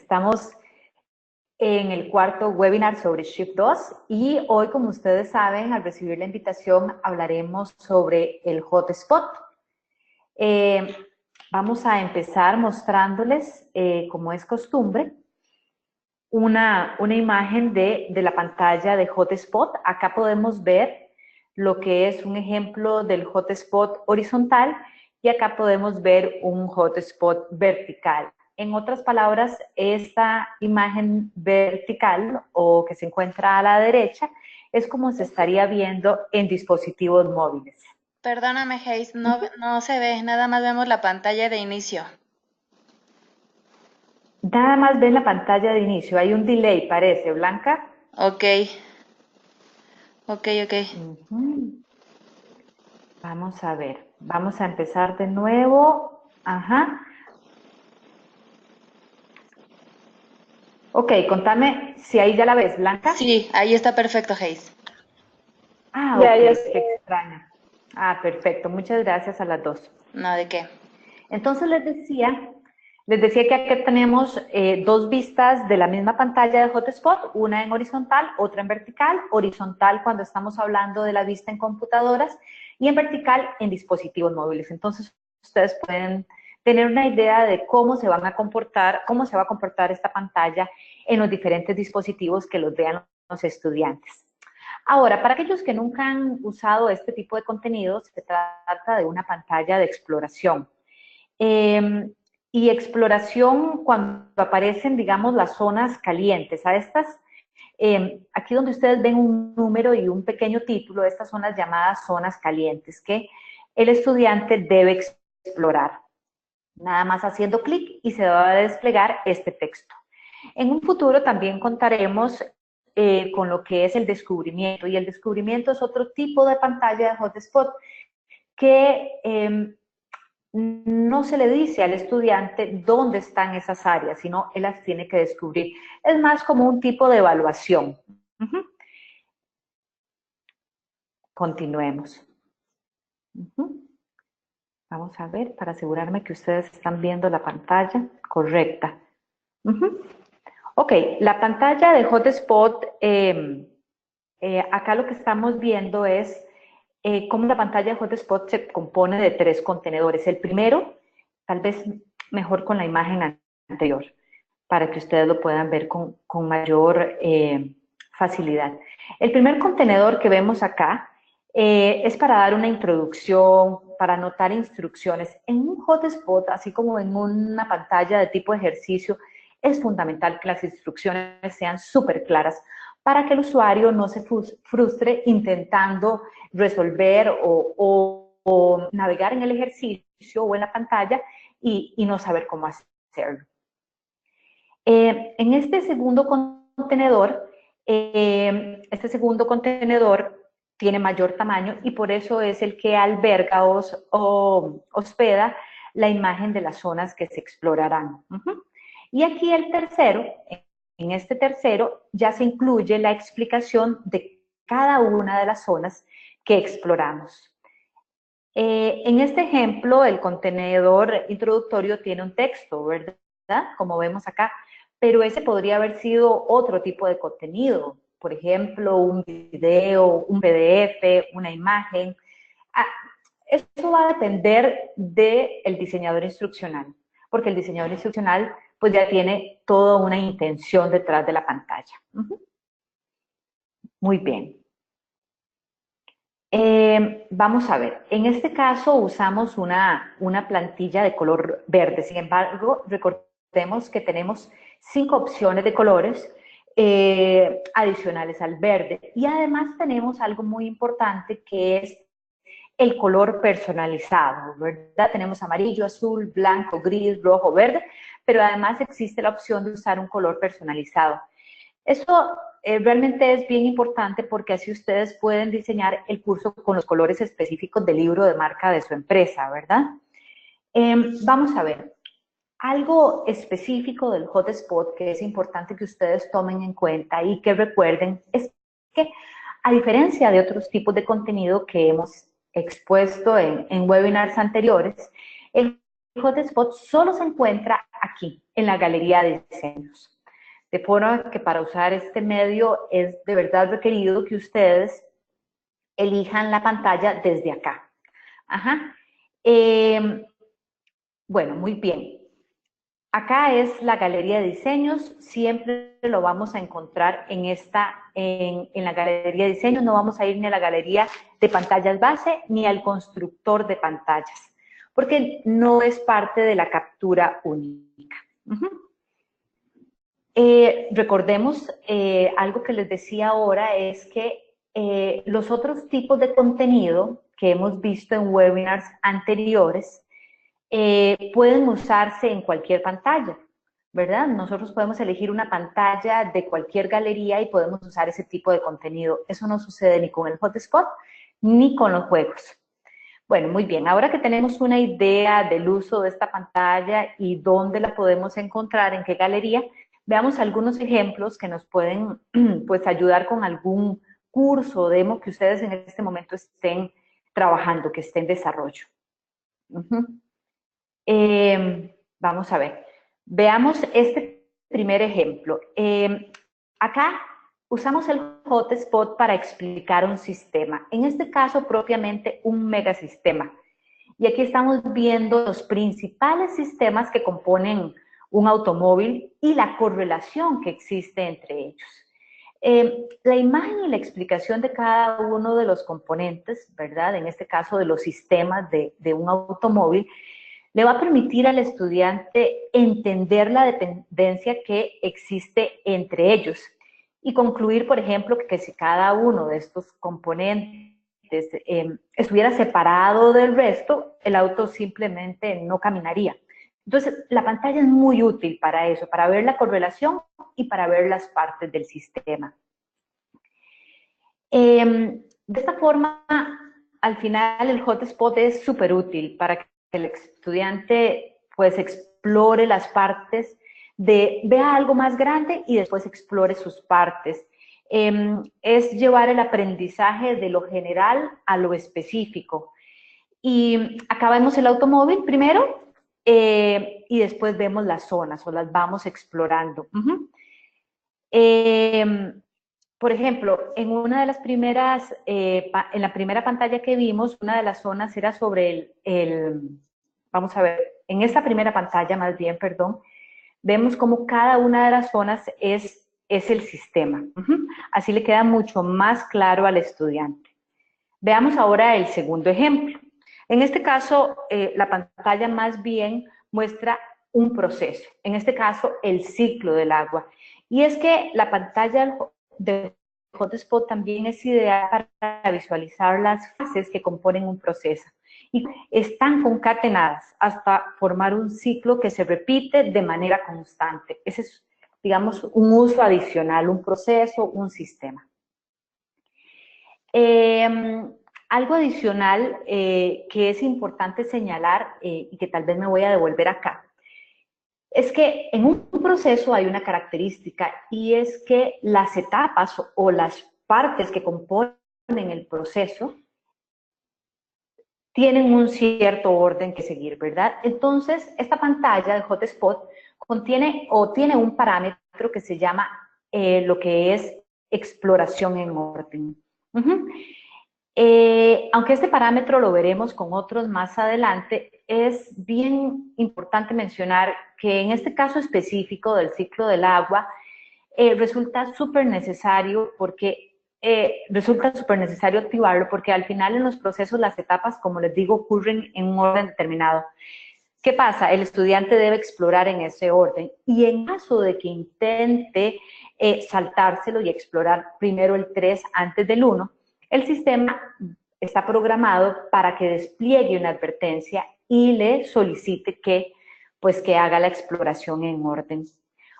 Estamos en el cuarto webinar sobre Shift 2 y hoy, como ustedes saben, al recibir la invitación hablaremos sobre el hotspot. Vamos a empezar mostrándoles, como es costumbre, una imagen de la pantalla de hotspot. Acá podemos ver lo que es un ejemplo del hotspot horizontal y acá podemos ver un hotspot vertical. En otras palabras, esta imagen vertical o que se encuentra a la derecha es como se estaría viendo en dispositivos móviles. Perdóname, Hayes, no se ve, nada más vemos la pantalla de inicio. Nada más ven la pantalla de inicio, hay un delay, parece, Blanca. Ok. Vamos a ver, vamos a empezar de nuevo. Ajá. Ok, contame si ahí ya la ves, Blanca. Sí, ahí está perfecto, Hayes. Ah, Ya, ok, ya qué extraño. Ah, perfecto, muchas gracias a las dos. No, ¿de qué? Entonces les decía que aquí tenemos dos vistas de la misma pantalla de hotspot, una en horizontal, otra en vertical. Horizontal cuando estamos hablando de la vista en computadoras y en vertical en dispositivos móviles. Entonces ustedes pueden tener una idea de cómo se va a comportar esta pantalla en los diferentes dispositivos que los vean los estudiantes. Ahora, para aquellos que nunca han usado este tipo de contenido, se trata de una pantalla de exploración. Y exploración cuando aparecen, digamos, las zonas calientes. A estas, aquí donde ustedes ven un número y un pequeño título, estas son las llamadas zonas calientes que el estudiante debe explorar. Nada más haciendo clic y se va a desplegar este texto. En un futuro también contaremos con lo que es el descubrimiento, y el descubrimiento es otro tipo de pantalla de hotspot que no se le dice al estudiante dónde están esas áreas, sino él las tiene que descubrir. Es más como un tipo de evaluación. Continuemos. Vamos a ver para asegurarme que ustedes están viendo la pantalla correcta. Ok, la pantalla de hotspot, acá lo que estamos viendo es cómo la pantalla de hotspot se compone de tres contenedores. El primero, tal vez mejor con la imagen anterior, para que ustedes lo puedan ver con mayor facilidad. El primer contenedor que vemos acá es para dar una introducción, para anotar instrucciones. En un hotspot, así como en una pantalla de tipo ejercicio, es fundamental que las instrucciones sean súper claras para que el usuario no se frustre intentando resolver o navegar en el ejercicio o en la pantalla y no saber cómo hacerlo. En este segundo contenedor tiene mayor tamaño y por eso es el que alberga o hospeda la imagen de las zonas que se explorarán. Y aquí en este tercero ya se incluye la explicación de cada una de las zonas que exploramos. En este ejemplo, el contenedor introductorio tiene un texto, ¿verdad? Como vemos acá, pero ese podría haber sido otro tipo de contenido, por ejemplo, un video, un PDF, una imagen. Eso va a depender del diseñador instruccional, porque el diseñador instruccional pues ya tiene toda una intención detrás de la pantalla. Muy bien. Vamos a ver, en este caso usamos una plantilla de color verde, sin embargo, recordemos que tenemos 5 opciones de colores adicionales al verde, y además tenemos algo muy importante que es el color personalizado, ¿verdad? Tenemos amarillo, azul, blanco, gris, rojo, verde, pero además existe la opción de usar un color personalizado. Eso realmente es bien importante porque así ustedes pueden diseñar el curso con los colores específicos del libro de marca de su empresa, ¿verdad? Vamos a ver, algo específico del hotspot que es importante que ustedes tomen en cuenta y que recuerden es que, a diferencia de otros tipos de contenido que hemos expuesto en webinars anteriores, el hotspot solo se encuentra aquí, en la galería de diseños. De forma que para usar este medio es de verdad requerido que ustedes elijan la pantalla desde acá. Ajá. Bueno, muy bien. Acá es la galería de diseños, siempre lo vamos a encontrar en la galería de diseños, no vamos a ir ni a la galería de pantallas base ni al constructor de pantallas, porque no es parte de la captura única. Recordemos, algo que les decía ahora es que los otros tipos de contenido que hemos visto en webinars anteriores pueden usarse en cualquier pantalla, ¿verdad? Nosotros podemos elegir una pantalla de cualquier galería y podemos usar ese tipo de contenido. Eso no sucede ni con el hotspot ni con los juegos. Bueno, muy bien. Ahora que tenemos una idea del uso de esta pantalla y dónde la podemos encontrar, en qué galería, veamos algunos ejemplos que nos pueden pues, ayudar con algún curso o demo que ustedes en este momento estén trabajando, que esté en desarrollo. Vamos a ver. Veamos este primer ejemplo. Acá usamos el hotspot para explicar un sistema. En este caso, propiamente un megasistema. Y aquí estamos viendo los principales sistemas que componen un automóvil y la correlación que existe entre ellos. La imagen y la explicación de cada uno de los componentes, ¿verdad? En este caso de los sistemas de un automóvil, le va a permitir al estudiante entender la dependencia que existe entre ellos y concluir, por ejemplo, que si cada uno de estos componentes estuviera separado del resto, el auto simplemente no caminaría. Entonces, la pantalla es muy útil para eso, para ver la correlación y para ver las partes del sistema. De esta forma, al final, el hotspot es súper útil para que el estudiante pues explore las partes, vea algo más grande y después explore sus partes. Es llevar el aprendizaje de lo general a lo específico. Y acá vemos el automóvil primero y después vemos las zonas o las vamos explorando. Por ejemplo, en una de las primeras, en la primera pantalla que vimos, una de las zonas era sobre vamos a ver, en esta primera pantalla más bien, perdón, vemos como cada una de las zonas es el sistema. Así le queda mucho más claro al estudiante. Veamos ahora el segundo ejemplo. En este caso, la pantalla más bien muestra un proceso, en este caso, el ciclo del agua. Y es que la pantalla de hotspot también es ideal para visualizar las fases que componen un proceso y están concatenadas hasta formar un ciclo que se repite de manera constante. Ese es, digamos, un uso adicional, un proceso, un sistema. Algo adicional que es importante señalar y que tal vez me voy a devolver acá, es que en un proceso hay una característica y es que las etapas o las partes que componen el proceso tienen un cierto orden que seguir, ¿verdad? Entonces, esta pantalla de hotspot tiene un parámetro que se llama lo que es exploración en orden. Aunque este parámetro lo veremos con otros más adelante, es bien importante mencionar que en este caso específico del ciclo del agua, resulta súper necesario activarlo porque al final en los procesos las etapas, como les digo, ocurren en un orden determinado. ¿Qué pasa? El estudiante debe explorar en ese orden y en caso de que intente saltárselo y explorar primero el 3 antes del 1, el sistema está programado para que despliegue una advertencia y le solicite que haga la exploración en orden.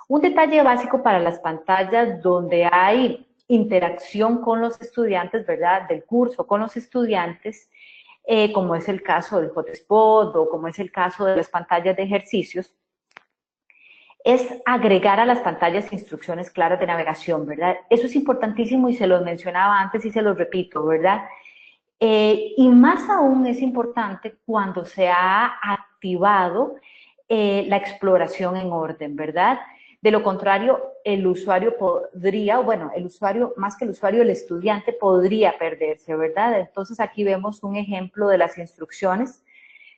Un detalle básico para las pantallas donde hay interacción con los estudiantes, ¿verdad? Del curso con los estudiantes, como es el caso del hotspot o como es el caso de las pantallas de ejercicios, es agregar a las pantallas instrucciones claras de navegación, ¿verdad? Eso es importantísimo y se los mencionaba antes y se los repito, ¿verdad? Y más aún es importante cuando se ha activado la exploración en orden, ¿verdad? De lo contrario, el usuario podría, bueno, el usuario, más que el usuario, el estudiante podría perderse, ¿verdad? Entonces aquí vemos un ejemplo de las instrucciones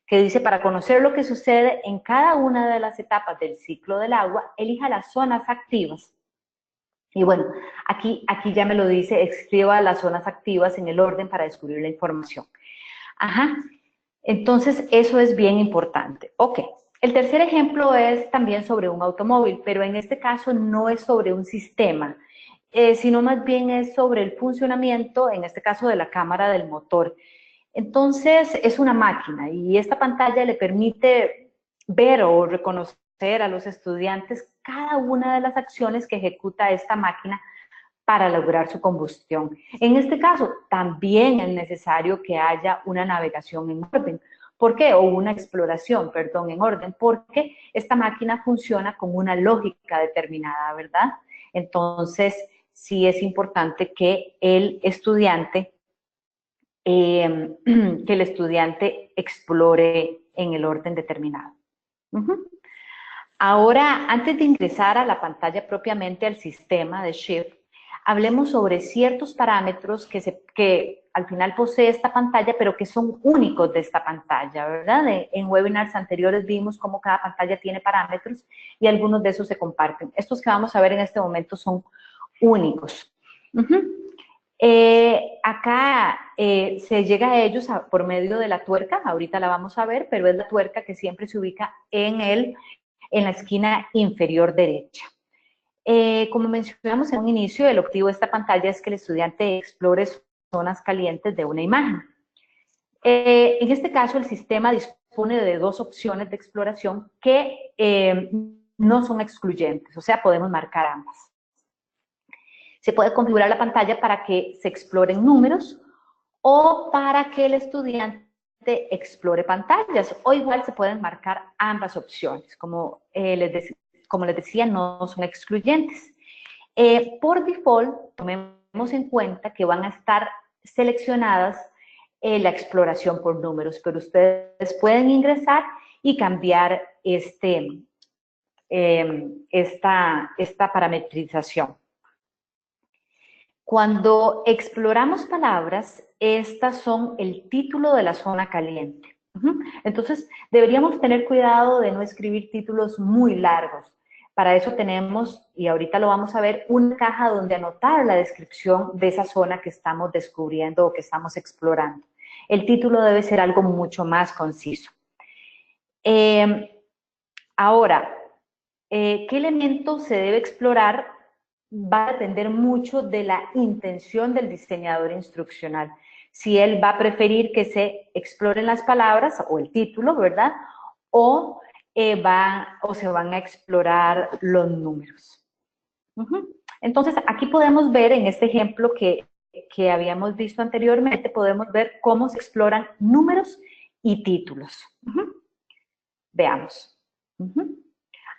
que dice, para conocer lo que sucede en cada una de las etapas del ciclo del agua, elija las zonas activas. Y bueno, aquí ya me lo dice, escriba las zonas activas en el orden para descubrir la información. Ajá, entonces eso es bien importante. Ok, el tercer ejemplo es también sobre un automóvil, pero en este caso no es sobre un sistema, sino más bien es sobre el funcionamiento, en este caso de la cámara del motor. Entonces es una máquina y esta pantalla le permite ver o reconocer a los estudiantes cada una de las acciones que ejecuta esta máquina para lograr su combustión. En este caso, también es necesario que haya una navegación en orden. ¿Por qué? O una exploración, perdón, en orden, porque esta máquina funciona con una lógica determinada, ¿verdad? Entonces, sí es importante que el estudiante explore en el orden determinado. Ahora, antes de ingresar a la pantalla propiamente al sistema de Shift, hablemos sobre ciertos parámetros que al final posee esta pantalla, pero que son únicos de esta pantalla, ¿verdad? En webinars anteriores vimos cómo cada pantalla tiene parámetros y algunos de esos se comparten. Estos que vamos a ver en este momento son únicos. Acá se llega a ellos por medio de la tuerca, ahorita la vamos a ver, pero es la tuerca que siempre se ubica en la esquina inferior derecha. Como mencionamos en un inicio, el objetivo de esta pantalla es que el estudiante explore zonas calientes de una imagen. En este caso, el sistema dispone de dos opciones de exploración que no son excluyentes, o sea, podemos marcar ambas. Se puede configurar la pantalla para que se exploren números o para que el estudiante explore pantallas, o igual se pueden marcar ambas opciones. Como les decía, no son excluyentes. Por default, tomemos en cuenta que van a estar seleccionadas la exploración por números, pero ustedes pueden ingresar y cambiar esta parametrización. Cuando exploramos palabras, estas son el título de la zona caliente. Entonces, deberíamos tener cuidado de no escribir títulos muy largos. Para eso tenemos, y ahorita lo vamos a ver, una caja donde anotar la descripción de esa zona que estamos descubriendo o que estamos explorando. El título debe ser algo mucho más conciso. Ahora, ¿qué elemento se debe explorar? Va a depender mucho de la intención del diseñador instruccional. Si él va a preferir que se exploren las palabras o el título, ¿verdad? O se van a explorar los números. Entonces, aquí podemos ver en este ejemplo que habíamos visto anteriormente, podemos ver cómo se exploran números y títulos. Veamos.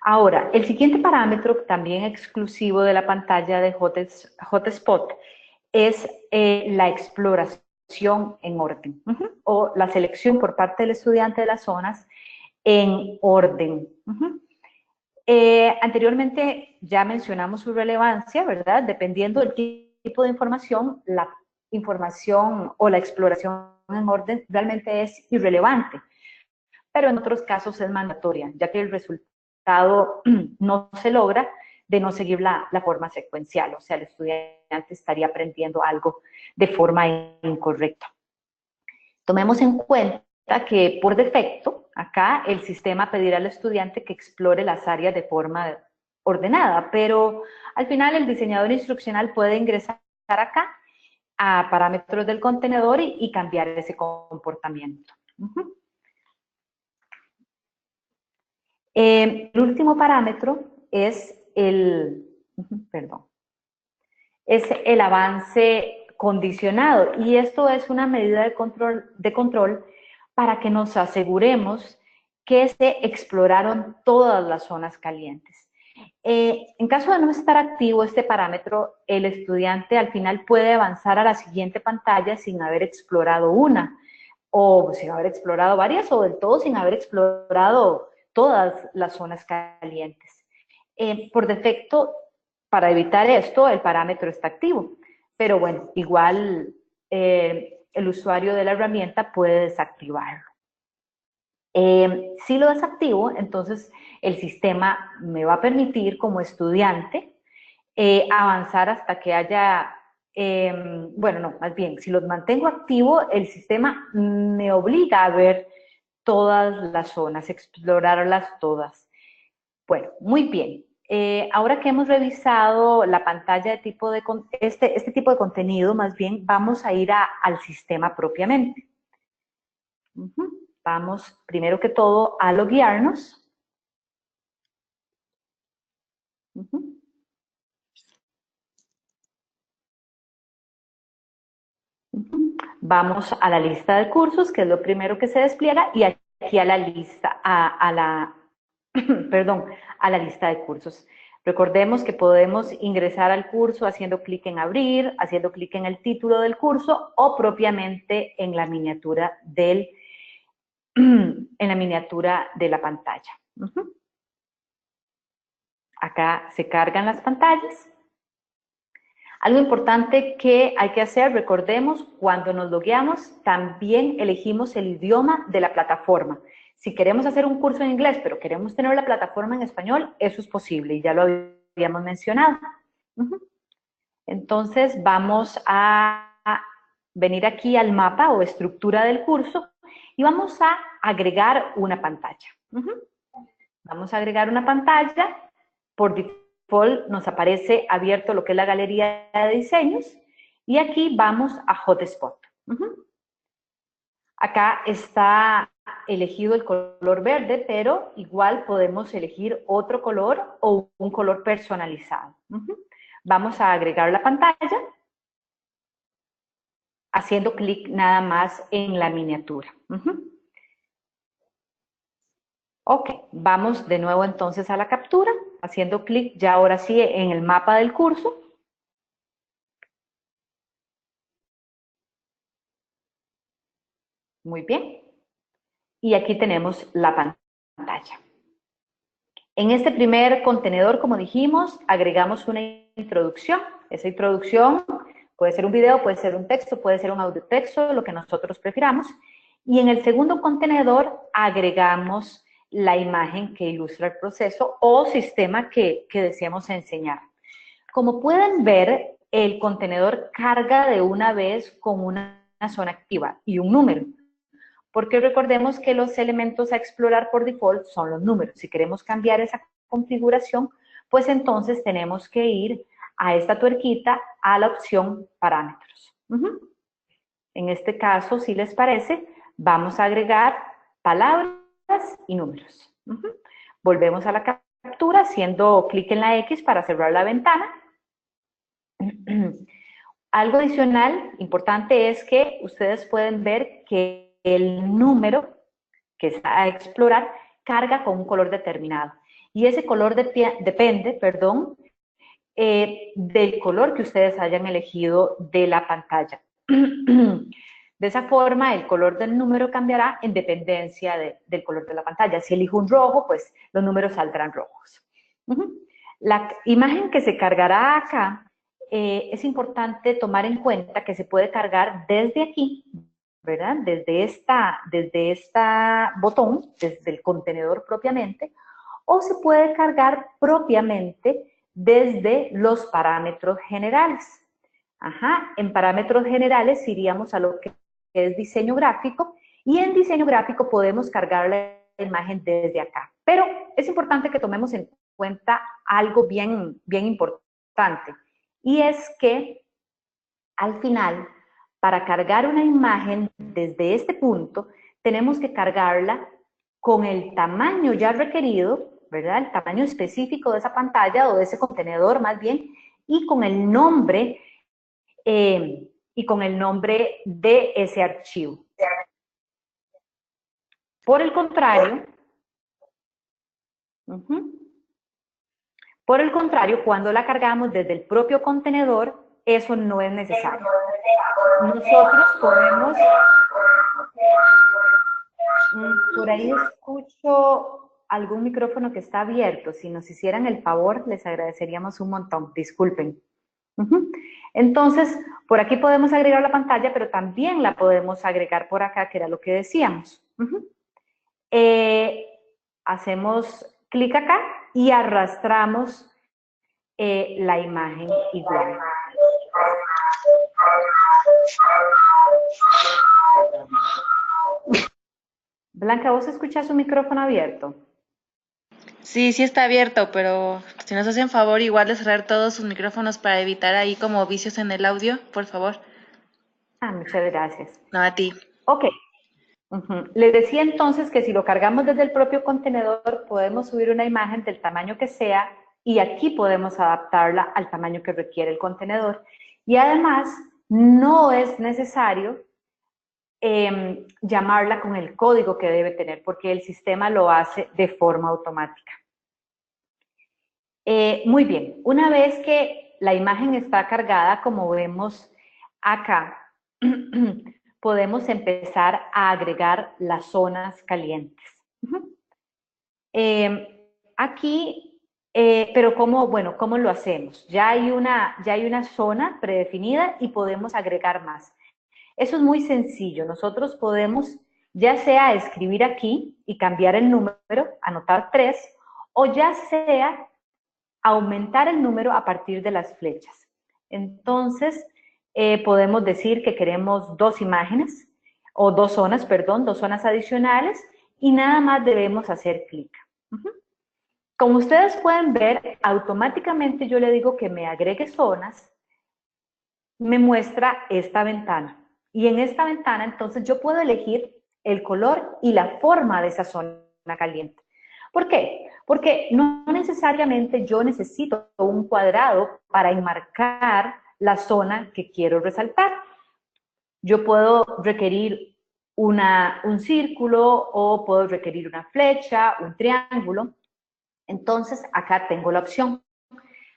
Ahora, el siguiente parámetro, también exclusivo de la pantalla de Hotspot, es la exploración en orden, o la selección por parte del estudiante de las zonas en orden. Anteriormente ya mencionamos su relevancia, ¿verdad? Dependiendo del tipo de información, la información o la exploración en orden realmente es irrelevante, pero en otros casos es mandatoria, ya que el resultado no se logra de no seguir la forma secuencial, o sea, el estudiante estaría aprendiendo algo de forma incorrecta. Tomemos en cuenta que por defecto, acá el sistema pedirá al estudiante que explore las áreas de forma ordenada, pero al final el diseñador instruccional puede ingresar acá a parámetros del contenedor y cambiar ese comportamiento. El último parámetro es el avance condicionado, y esto es una medida de control para que nos aseguremos que se exploraron todas las zonas calientes. En caso de no estar activo este parámetro, el estudiante al final puede avanzar a la siguiente pantalla sin haber explorado una, o sin haber explorado varias, o del todo sin haber explorado todas las zonas calientes. Por defecto, para evitar esto, el parámetro está activo, pero bueno, igual el usuario de la herramienta puede desactivarlo. Si lo desactivo, entonces el sistema me va a permitir como estudiante avanzar hasta que haya, bueno, no, más bien, si los mantengo activo, el sistema me obliga a ver todas las zonas, explorarlas todas. Bueno, muy bien. Ahora que hemos revisado la pantalla de tipo de este tipo de contenido, más bien vamos a ir al sistema propiamente. Vamos primero que todo a loguearnos. Vamos a la lista de cursos, que es lo primero que se despliega, y aquí a la lista, perdón, a la lista de cursos. Recordemos que podemos ingresar al curso haciendo clic en abrir, haciendo clic en el título del curso o propiamente en la miniatura en la miniatura de la pantalla. Acá se cargan las pantallas. Algo importante que hay que hacer, recordemos, cuando nos logueamos, también elegimos el idioma de la plataforma. Si queremos hacer un curso en inglés, pero queremos tener la plataforma en español, eso es posible, y ya lo habíamos mencionado. Entonces, vamos a venir aquí al mapa o estructura del curso y vamos a agregar una pantalla. Vamos a agregar una pantalla. Por default nos aparece abierto lo que es la galería de diseños y aquí vamos a Hotspot. Acá está elegido el color verde, pero igual podemos elegir otro color o un color personalizado. Vamos a agregar la pantalla haciendo clic nada más en la miniatura. Ok, vamos de nuevo entonces a la captura, haciendo clic ya ahora sí en el mapa del curso. Muy bien. Y aquí tenemos la pantalla. En este primer contenedor, como dijimos, agregamos una introducción. Esa introducción puede ser un video, puede ser un texto, puede ser un audio texto, lo que nosotros prefiramos. Y en el segundo contenedor agregamos la imagen que ilustra el proceso o sistema que deseamos enseñar. Como pueden ver, el contenedor carga de una vez con una zona activa y un número. Porque recordemos que los elementos a explorar por default son los números. Si queremos cambiar esa configuración, pues entonces tenemos que ir a esta tuerquita a la opción parámetros. En este caso, si les parece, vamos a agregar palabras y números. Volvemos a la captura haciendo clic en la X para cerrar la ventana. Algo adicional importante es que ustedes pueden ver que el número que está a explorar carga con un color determinado. Y ese color depende, del color que ustedes hayan elegido de la pantalla. De esa forma, el color del número cambiará en dependencia del color de la pantalla. Si elijo un rojo, pues los números saldrán rojos. La imagen que se cargará acá, es importante tomar en cuenta que se puede cargar desde aquí, ¿verdad? Desde esta botón, desde el contenedor propiamente, o se puede cargar propiamente desde los parámetros generales. En parámetros generales iríamos a lo que es diseño gráfico, y en diseño gráfico podemos cargar la imagen desde acá. Pero es importante que tomemos en cuenta algo bien importante, y es que al final, para cargar una imagen desde este punto, tenemos que cargarla con el tamaño ya requerido, ¿verdad? El tamaño específico de esa pantalla o de ese contenedor más bien, y con el nombre de ese archivo. Por el contrario, cuando la cargamos desde el propio contenedor, eso no es necesario. Nosotros podemos Por ahí escucho algún micrófono que está abierto. Si nos hicieran el favor, les agradeceríamos un montón. Disculpen. Entonces, por aquí podemos agregar la pantalla, pero también la podemos agregar por acá, que era lo que decíamos. Hacemos clic acá y arrastramos la imagen igual. Blanca, ¿vos escuchás su micrófono abierto? Sí, sí está abierto, pero si nos hacen favor igual de cerrar todos sus micrófonos para evitar ahí como vicios en el audio, por favor. Muchas gracias. No, a ti. Ok. Les decía entonces que si lo cargamos desde el propio contenedor, podemos subir una imagen del tamaño que sea y aquí podemos adaptarla al tamaño que requiere el contenedor. Y además, no es necesario llamarla con el código que debe tener, porque el sistema lo hace de forma automática. Muy bien, una vez que la imagen está cargada, como vemos acá, podemos empezar a agregar las zonas calientes. Aquí, pero ¿cómo lo hacemos? Ya hay una zona predefinida y podemos agregar más. Eso es muy sencillo. Nosotros podemos ya sea escribir aquí y cambiar el número, anotar 3, o ya sea aumentar el número a partir de las flechas. Entonces, podemos decir que queremos 2 imágenes, o 2 zonas, perdón, 2 zonas adicionales, y nada más debemos hacer clic. Como ustedes pueden ver, automáticamente yo le digo que me agregue zonas, me muestra esta ventana. Y en esta ventana, entonces, yo puedo elegir el color y la forma de esa zona caliente. ¿Por qué? Porque no necesariamente yo necesito un cuadrado para enmarcar la zona que quiero resaltar. Yo puedo requerir un círculo o puedo requerir una flecha, un triángulo. Entonces, acá tengo la opción.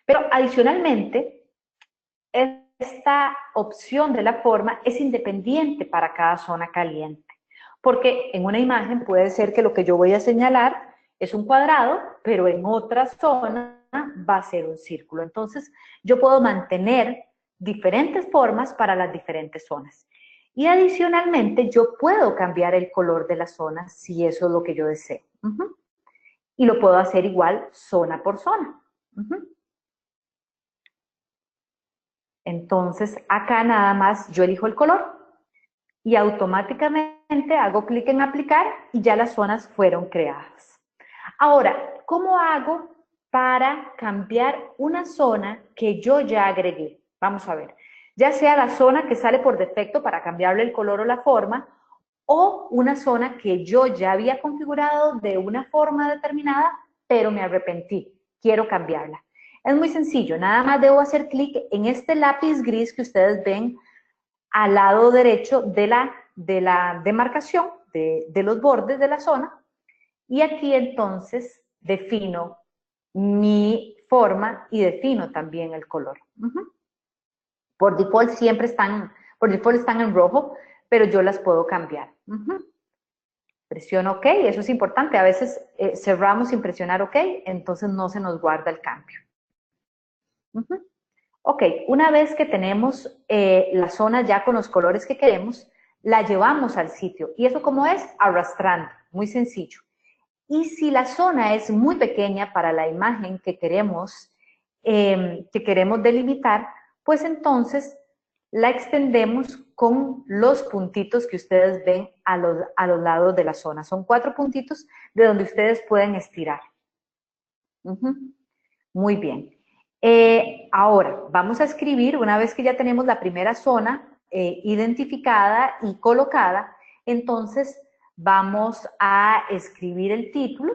Pero adicionalmente, esta opción de la forma es independiente para cada zona caliente. Porque en una imagen puede ser que lo que yo voy a señalar es un cuadrado, pero en otra zona va a ser un círculo. Entonces, yo puedo mantener diferentes formas para las diferentes zonas. Y adicionalmente, yo puedo cambiar el color de las zonas si eso es lo que yo deseo. Y lo puedo hacer igual zona por zona. Entonces, acá nada más yo elijo el color y automáticamente hago clic en aplicar y ya las zonas fueron creadas. Ahora, ¿cómo hago para cambiar una zona que yo ya agregué? Vamos a ver, ya sea la zona que sale por defecto para cambiarle el color o la forma, o una zona que yo ya había configurado de una forma determinada, pero me arrepentí, quiero cambiarla. Es muy sencillo, nada más debo hacer clic en este lápiz gris que ustedes ven al lado derecho de la demarcación de los bordes de la zona, y aquí entonces defino mi forma y defino también el color. Por default están en rojo, pero yo las puedo cambiar. Presiono OK, eso es importante. A veces cerramos sin presionar OK, entonces no se nos guarda el cambio. Ok, una vez que tenemos la zona ya con los colores que queremos, la llevamos al sitio. ¿Y eso cómo es? Arrastrando, muy sencillo. Y si la zona es muy pequeña para la imagen que queremos delimitar, pues entonces la extendemos con los puntitos que ustedes ven a los lados de la zona. Son 4 puntitos de donde ustedes pueden estirar. Muy bien. Ahora, vamos a escribir, una vez que ya tenemos la primera zona identificada y colocada, entonces vamos a escribir el título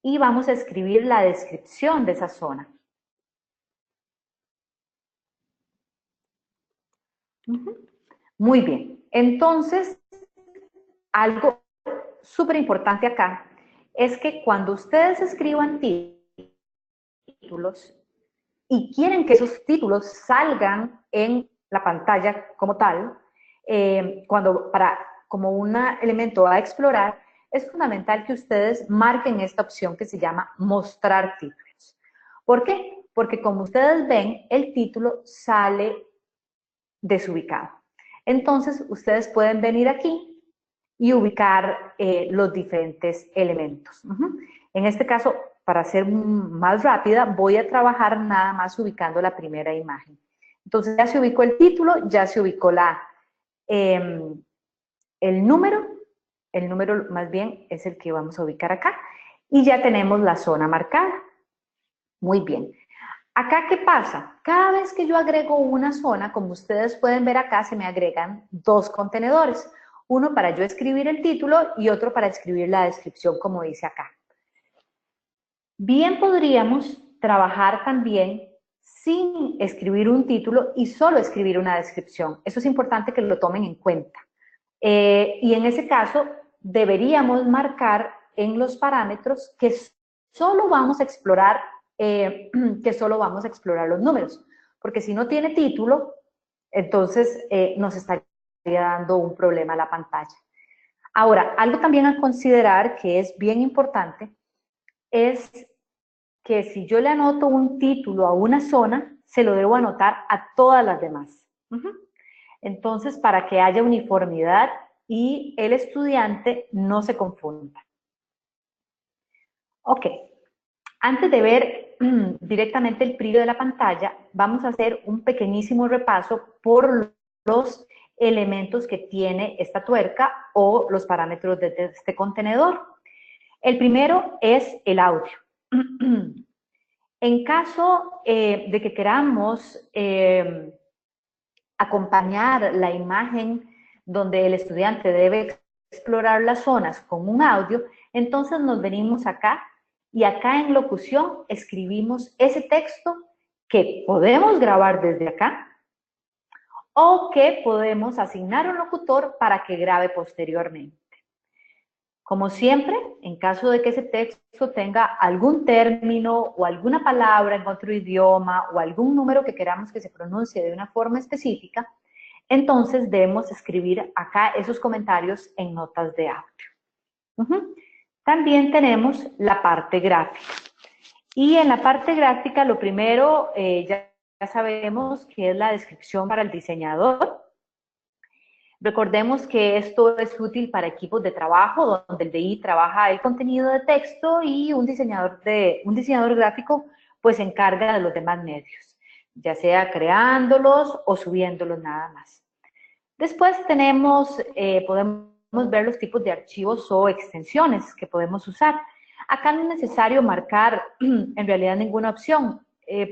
y vamos a escribir la descripción de esa zona. Muy bien. Entonces, algo súper importante acá es que cuando ustedes escriban títulos y quieren que esos títulos salgan en la pantalla como tal, como un elemento a explorar, es fundamental que ustedes marquen esta opción que se llama mostrar títulos. ¿Por qué? Porque como ustedes ven, el título sale desubicado. Entonces, ustedes pueden venir aquí y ubicar los diferentes elementos. En este caso, para ser más rápida, voy a trabajar nada más ubicando la primera imagen. Entonces, ya se ubicó el título, ya se ubicó el número más bien es el que vamos a ubicar acá, y ya tenemos la zona marcada. Muy bien. Acá, ¿qué pasa? Cada vez que yo agrego una zona, como ustedes pueden ver acá, se me agregan dos contenedores. Uno para yo escribir el título y otro para escribir la descripción, como dice acá. Bien podríamos trabajar también sin escribir un título y solo escribir una descripción. Eso es importante que lo tomen en cuenta. Y en ese caso, deberíamos marcar en los parámetros que solo vamos a explorar los números, porque si no tiene título, entonces nos estaría dando un problema a la pantalla. Ahora, algo también a considerar que es bien importante es que si yo le anoto un título a una zona, se lo debo anotar a todas las demás. Entonces, para que haya uniformidad y el estudiante no se confunda. Ok, antes de ver directamente el preview de la pantalla, vamos a hacer un pequeñísimo repaso por los elementos que tiene esta tuerca o los parámetros de este contenedor. El primero es el audio. En caso de que queramos acompañar la imagen donde el estudiante debe explorar las zonas con un audio, entonces nos venimos acá y acá en locución escribimos ese texto que podemos grabar desde acá o que podemos asignar a un locutor para que grabe posteriormente. Como siempre, en caso de que ese texto tenga algún término o alguna palabra en otro idioma o algún número que queramos que se pronuncie de una forma específica, entonces debemos escribir acá esos comentarios en notas de audio. También tenemos la parte gráfica. Y en la parte gráfica, lo primero, ya sabemos que es la descripción para el diseñador. Recordemos que esto es útil para equipos de trabajo, donde el DI trabaja el contenido de texto y un diseñador gráfico pues se encarga de los demás medios, ya sea creándolos o subiéndolos nada más. Después podemos ver los tipos de archivos o extensiones que podemos usar. Acá no es necesario marcar en realidad ninguna opción,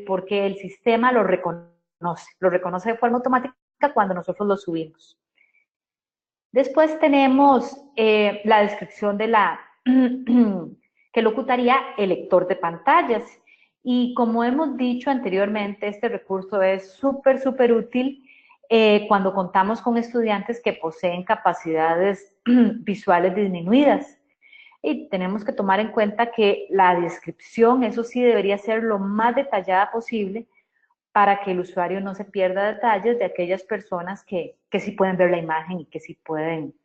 porque el sistema lo reconoce de forma automática cuando nosotros lo subimos. Después tenemos la descripción de que locutaría el lector de pantallas. Y como hemos dicho anteriormente, este recurso es súper útil cuando contamos con estudiantes que poseen capacidades visuales disminuidas. Y tenemos que tomar en cuenta que la descripción, eso sí, debería ser lo más detallada posible para que el usuario no se pierda detalles de aquellas personas que sí pueden ver la imagen y que sí pueden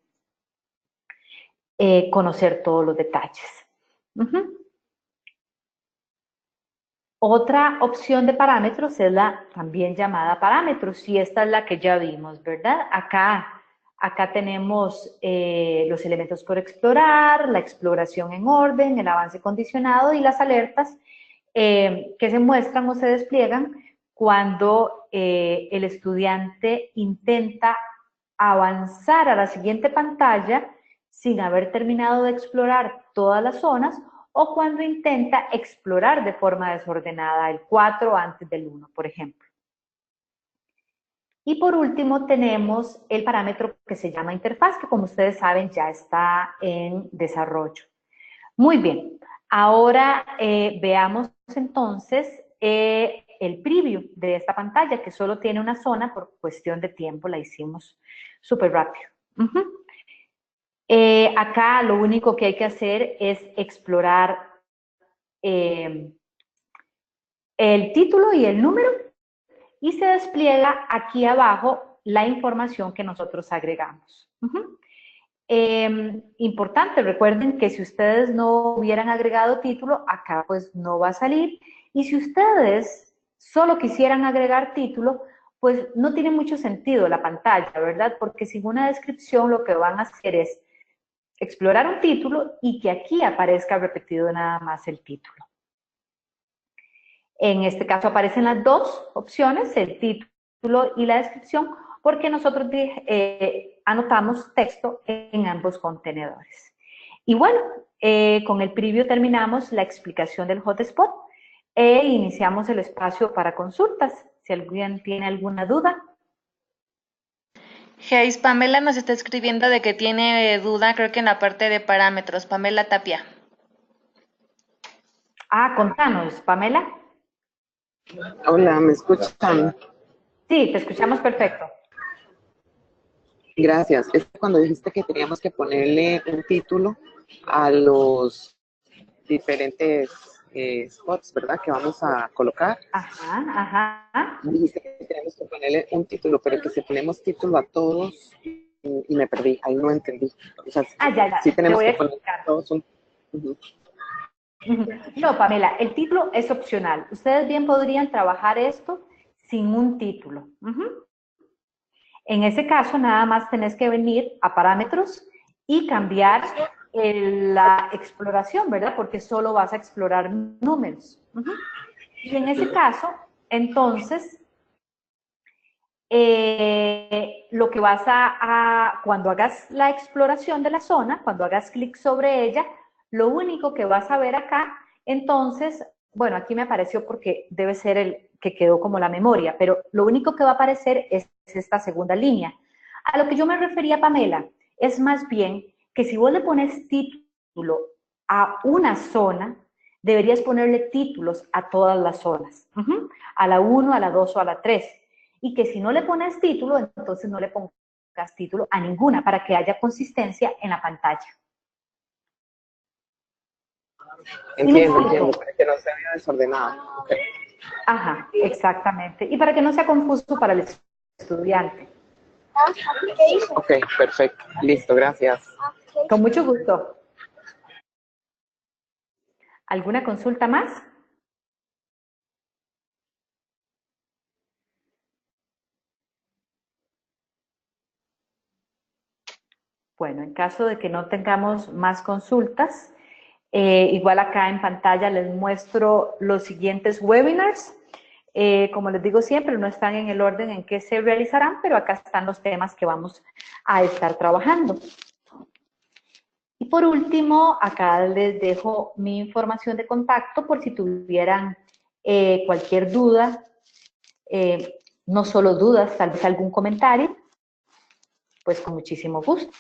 conocer todos los detalles. Otra opción de parámetros es la también llamada parámetros, y esta es la que ya vimos, ¿verdad? Acá tenemos los elementos por explorar, la exploración en orden, el avance condicionado y las alertas que se muestran o se despliegan cuando el estudiante intenta avanzar a la siguiente pantalla sin haber terminado de explorar todas las zonas o cuando intenta explorar de forma desordenada el 4 antes del 1, por ejemplo. Y por último tenemos el parámetro que se llama interfaz, que como ustedes saben ya está en desarrollo. Muy bien, ahora veamos entonces el preview de esta pantalla, que solo tiene una zona por cuestión de tiempo, la hicimos súper rápido. Acá lo único que hay que hacer es explorar el título y el número y se despliega aquí abajo la información que nosotros agregamos. Importante, recuerden que si ustedes no hubieran agregado título, acá pues no va a salir. Y si ustedes solo quisieran agregar título, pues no tiene mucho sentido la pantalla, ¿verdad? Porque sin una descripción lo que van a hacer es explorar un título y que aquí aparezca repetido nada más el título. En este caso aparecen las dos opciones, el título y la descripción, porque nosotros anotamos texto en ambos contenedores. Y bueno, con el preview terminamos la explicación del hotspot e iniciamos el espacio para consultas. Si alguien tiene alguna duda. Geis, Pamela nos está escribiendo de que tiene duda, creo que en la parte de parámetros. Pamela Tapia. Contanos, Pamela. Hola, ¿me escuchan? Sí, te escuchamos perfecto. Gracias. Es cuando dijiste que teníamos que ponerle un título a los diferentes spots, ¿verdad? Que vamos a colocar. Ajá. Dijiste que teníamos que ponerle un título, pero que si ponemos título a todos, y me perdí, ahí no entendí. O sea, Ya. sí tenemos Te voy a que poner explicar. a todos un... No, Pamela, el título es opcional. Ustedes bien podrían trabajar esto sin un título. En ese caso, nada más tenés que venir a parámetros y cambiar la exploración, ¿verdad? Porque solo vas a explorar números. Y en ese caso, entonces, lo que vas cuando hagas la exploración de la zona, cuando hagas clic sobre ella, lo único que vas a ver acá, entonces, bueno, aquí me apareció porque debe ser el que quedó como la memoria, pero lo único que va a aparecer es esta segunda línea. A lo que yo me refería, Pamela, es más bien que si vos le pones título a una zona, deberías ponerle títulos a todas las zonas, a la 1, a la 2 o a la 3. Y que si no le pones título, entonces no le pongas título a ninguna para que haya consistencia en la pantalla. Entiendo, para que no se vea desordenado. Okay. Ajá, exactamente. Y para que no sea confuso para el estudiante. Ok, perfecto. Listo, gracias. Con mucho gusto. ¿Alguna consulta más? Bueno, en caso de que no tengamos más consultas, igual acá en pantalla les muestro los siguientes webinars. Como les digo siempre, no están en el orden en que se realizarán, pero acá están los temas que vamos a estar trabajando. Y por último, acá les dejo mi información de contacto por si tuvieran cualquier duda, no solo dudas, tal vez algún comentario, pues con muchísimo gusto.